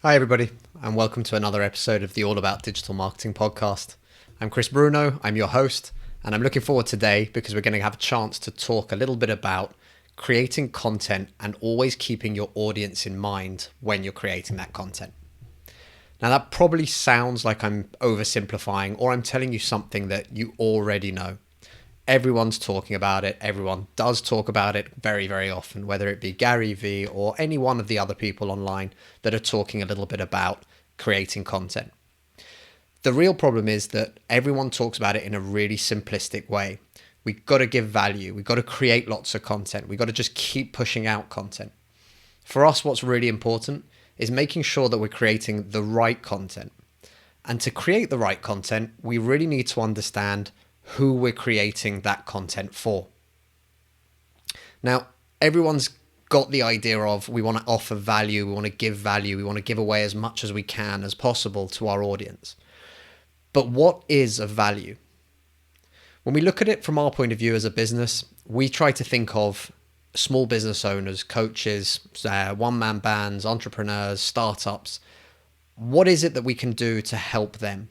Hi, everybody, and welcome to another episode of the All About Digital Marketing podcast. I'm Chris Bruno, I'm your host, and I'm looking forward today because we're going to have a chance to talk a little bit about creating content and always keeping your audience in mind when you're creating that content. Now, that probably sounds like I'm oversimplifying or I'm telling you something that you already know. Everyone's talking about it. Everyone does talk about it very, very often, whether it be Gary Vee or any one of the other people online that are talking a little bit about creating content. The real problem is that everyone talks about it in a really simplistic way. We've got to give value. We've got to create lots of content. We've got to just keep pushing out content. For us, what's really important is making sure that we're creating the right content. And to create the right content, we really need to understand who we're creating that content for. Now, everyone's got the idea of we want to offer value, we want to give value, we want to give away as much as we can as possible to our audience. But what is of value? When we look at it from our point of view as a business, we try to think of small business owners, coaches, one-man bands, entrepreneurs, startups. What is it that we can do to help them?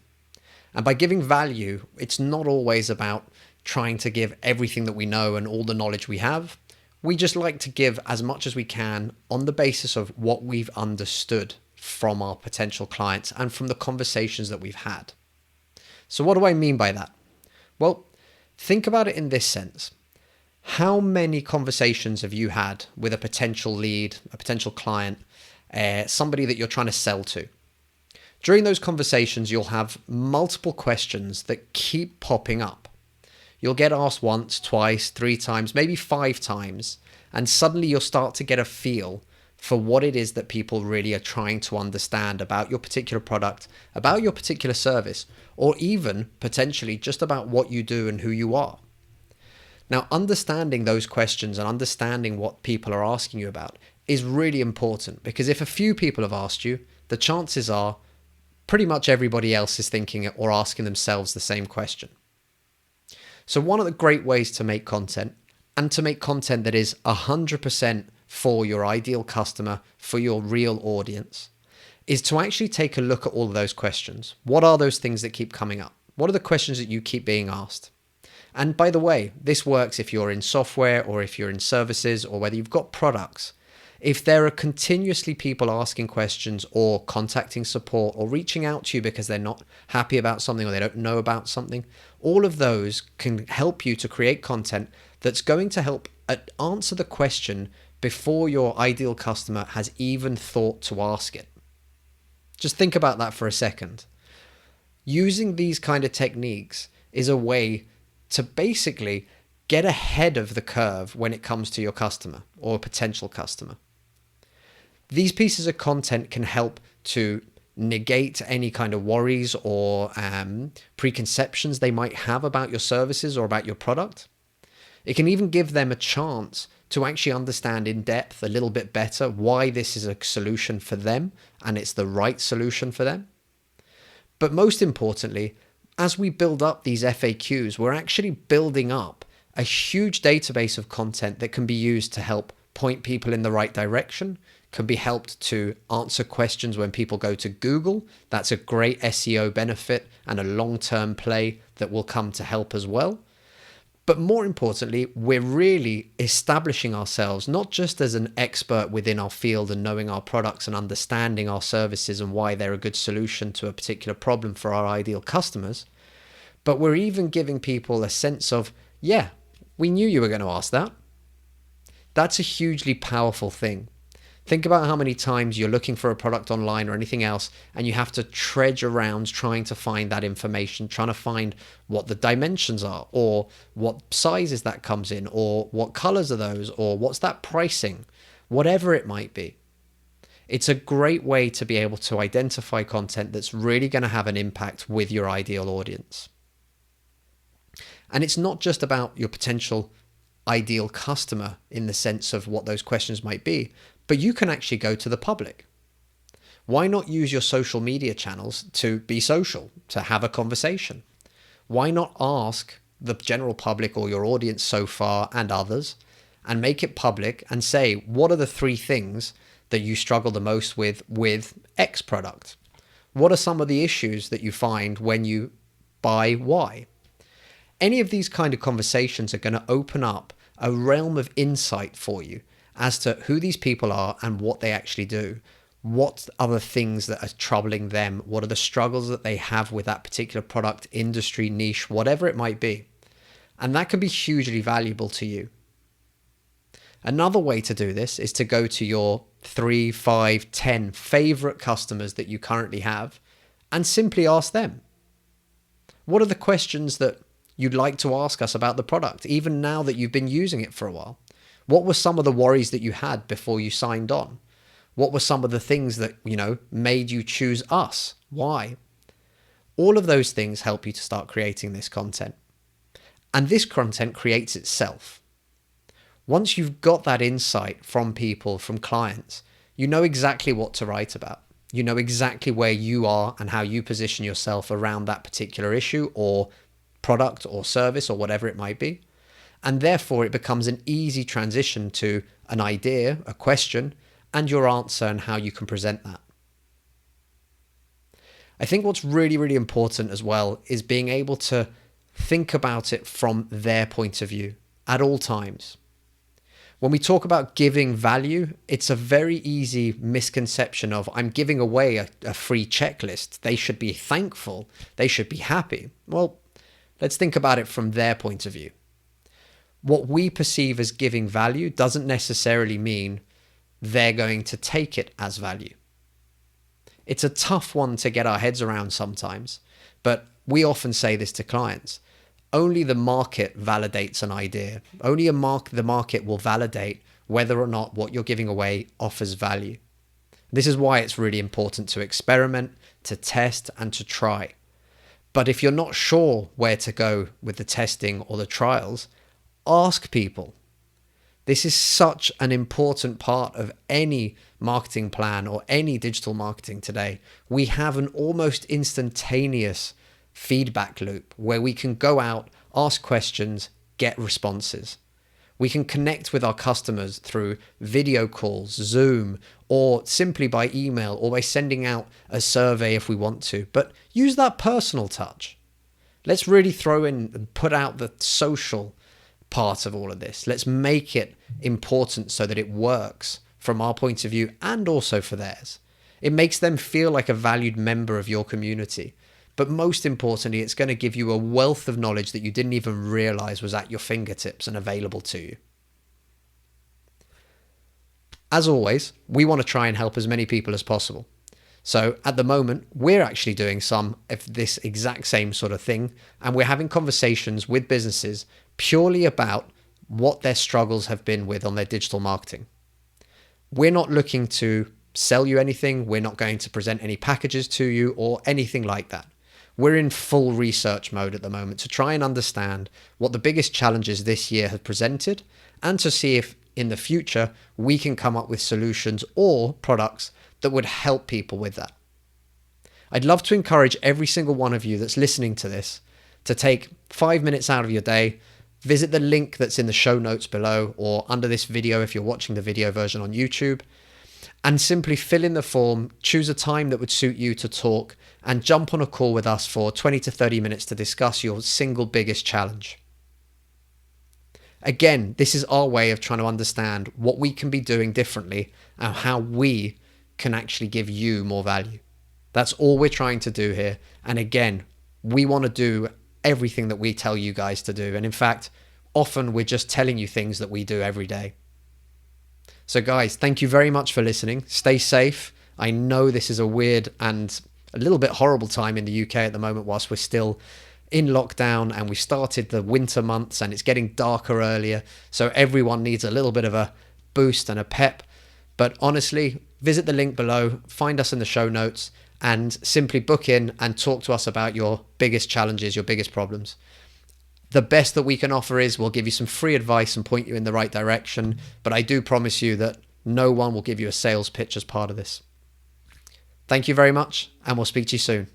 And by giving value, it's not always about trying to give everything that we know and all the knowledge we have. We just like to give as much as we can on the basis of what we've understood from our potential clients and from the conversations that we've had. So what do I mean by that? Well, think about it in this sense. How many conversations have you had with a potential lead, a potential client, somebody that you're trying to sell to? During those conversations, you'll have multiple questions that keep popping up. You'll get asked once, twice, 3 times, maybe 5 times, and suddenly you'll start to get a feel for what it is that people really are trying to understand about your particular product, about your particular service, or even potentially just about what you do and who you are. Now, understanding those questions and understanding what people are asking you about is really important, because if a few people have asked you, the chances are pretty much everybody else is thinking or asking themselves the same question. So one of the great ways to make content, and to make content that is 100% for your ideal customer, for your real audience, is to actually take a look at all of those questions. What are those things that keep coming up? What are the questions that you keep being asked? And by the way, this works if you're in software or if you're in services or whether you've got products. If there are continuously people asking questions or contacting support or reaching out to you because they're not happy about something or they don't know about something, all of those can help you to create content that's going to help answer the question before your ideal customer has even thought to ask it. Just think about that for a second. Using these kind of techniques is a way to basically get ahead of the curve when it comes to your customer or potential customer. These pieces of content can help to negate any kind of worries or preconceptions they might have about your services or about your product. It can even give them a chance to actually understand in depth a little bit better why this is a solution for them and it's the right solution for them. But most importantly, as we build up these FAQs, we're actually building up a huge database of content that can be used to help point people in the right direction, can be helped to answer questions when people go to Google. That's a great SEO benefit and a long-term play that will come to help as well. But more importantly, we're really establishing ourselves not just as an expert within our field and knowing our products and understanding our services and why they're a good solution to a particular problem for our ideal customers, but we're even giving people a sense of, yeah, we knew you were going to ask that. That's a hugely powerful thing. Think about how many times you're looking for a product online or anything else and you have to trudge around trying to find that information, trying to find what the dimensions are or what sizes that comes in or what colors are those or what's that pricing, whatever it might be. It's a great way to be able to identify content that's really going to have an impact with your ideal audience. And it's not just about your potential ideal customer in the sense of what those questions might be, but you can actually go to the public. Why not use your social media channels to be social, to have a conversation? Why not ask the general public or your audience so far and others and make it public and say, what are the 3 things that you struggle the most with X product? What are some of the issues that you find when you buy Y? Any of these kind of conversations are going to open up a realm of insight for you as to who these people are and what they actually do. What are the things that are troubling them? What are the struggles that they have with that particular product, industry, niche, whatever it might be? And that can be hugely valuable to you. Another way to do this is to go to your 3, 5, 10 favorite customers that you currently have and simply ask them, what are the questions that you'd like to ask us about the product, even now that you've been using it for a while? What were some of the worries that you had before you signed on? What were some of the things that, made you choose us? Why? All of those things help you to start creating this content. And this content creates itself. Once you've got that insight from people, from clients, you know exactly what to write about. You know exactly where you are and how you position yourself around that particular issue or product or service or whatever it might be. And therefore it becomes an easy transition to an idea, a question, and your answer and how you can present that. I think what's really, really important as well is being able to think about it from their point of view at all times. When we talk about giving value, it's a very easy misconception of I'm giving away a free checklist. They should be thankful. They should be happy. Well, let's think about it from their point of view. What we perceive as giving value doesn't necessarily mean they're going to take it as value. It's a tough one to get our heads around sometimes, but we often say this to clients. Only the market validates an idea. Only the market will validate whether or not what you're giving away offers value. This is why it's really important to experiment, to test, and to try. But if you're not sure where to go with the testing or the trials, ask people. This is such an important part of any marketing plan or any digital marketing today. We have an almost instantaneous feedback loop where we can go out, ask questions, get responses. We can connect with our customers through video calls, Zoom, or simply by email or by sending out a survey if we want to. But use that personal touch. Let's really throw in and put out the social part of all of this. Let's make it important so that it works from our point of view and also for theirs. It makes them feel like a valued member of your community. But most importantly, it's going to give you a wealth of knowledge that you didn't even realize was at your fingertips and available to you. As always, we want to try and help as many people as possible. So at the moment, we're actually doing some of this exact same sort of thing, and we're having conversations with businesses purely about what their struggles have been with on their digital marketing. We're not looking to sell you anything. We're not going to present any packages to you or anything like that. We're in full research mode at the moment to try and understand what the biggest challenges this year have presented and to see if in the future we can come up with solutions or products that would help people with that. I'd love to encourage every single one of you that's listening to this to take 5 minutes out of your day, visit the link that's in the show notes below or under this video if you're watching the video version on YouTube, and simply fill in the form, choose a time that would suit you to talk, and jump on a call with us for 20 to 30 minutes to discuss your single biggest challenge. Again, this is our way of trying to understand what we can be doing differently and how we can actually give you more value. That's all we're trying to do here. And again, we want to do everything that we tell you guys to do. And in fact, often we're just telling you things that we do every day. So guys, thank you very much for listening. Stay safe. I know this is a weird and a little bit horrible time in the UK at the moment whilst we're still in lockdown and we started the winter months and it's getting darker earlier. So everyone needs a little bit of a boost and a pep. But honestly, visit the link below, find us in the show notes and simply book in and talk to us about your biggest challenges, your biggest problems. The best that we can offer is we'll give you some free advice and point you in the right direction. But I do promise you that no one will give you a sales pitch as part of this. Thank you very much, and we'll speak to you soon.